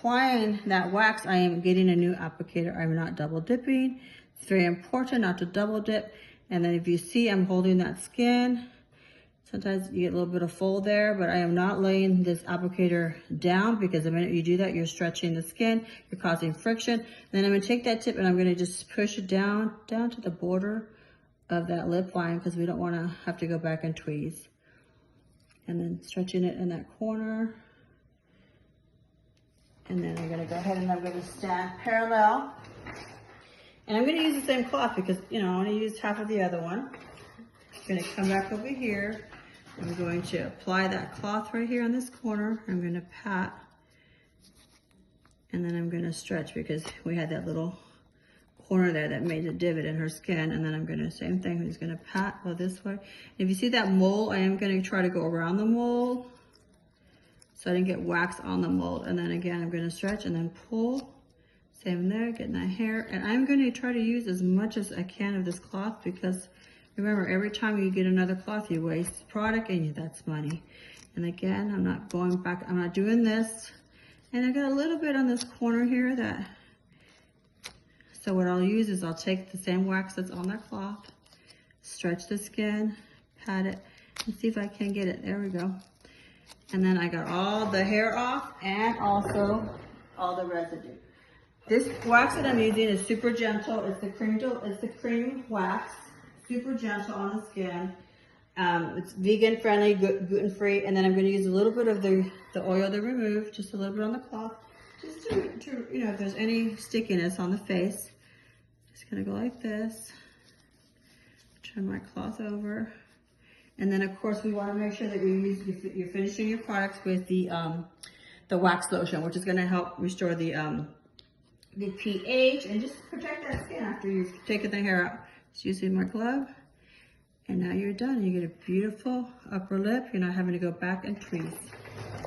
applying that wax, I am getting a new applicator. I'm not double dipping. It's very important not to double dip. And then if you see, I'm holding that skin. Sometimes you get a little bit of fold there, but I am not laying this applicator down, because the minute you do that, you're stretching the skin, you're causing friction. Then I'm gonna take that tip and I'm gonna just push it down to the border of that lip line, because we don't wanna have to go back and tweeze. And then stretching it in that corner. And then I'm gonna go ahead and I'm gonna stand parallel. And I'm gonna use the same cloth because, you know, I wanna use half of the other one. I'm gonna come back over here. I'm going to apply that cloth right here on this corner. I'm gonna pat, and then I'm gonna stretch, because we had that little corner there that made a divot in her skin. And then I'm gonna, same thing, I'm just gonna pat, go this way. If you see that mole, I am gonna try to go around the mole so I didn't get wax on the mold. And then again, I'm gonna stretch and then pull. Same there, getting that hair. And I'm gonna try to use as much as I can of this cloth, because remember, every time you get another cloth, you waste product, and that's money. And again, I'm not going back, I'm not doing this. And I got a little bit on this corner here that, so what I'll use is I'll take the same wax that's on that cloth, stretch the skin, pat it, and see if I can get it. There we go. And then I got all the hair off and also all the residue. This wax that I'm using is super gentle. It's the cream wax. Super gentle on the skin. It's vegan friendly, gluten-free, and then I'm going to use a little bit of the oil they removed, just a little bit on the cloth, just to you know, if there's any stickiness on the face. Just going to go like this. Turn my cloth over, and then of course we want to make sure that you're finishing your products with the wax lotion, which is going to help restore the pH and just protect that skin after you've taken the hair out. Just using my glove, and now you're done. You get a beautiful upper lip. You're not having to go back and tweeze.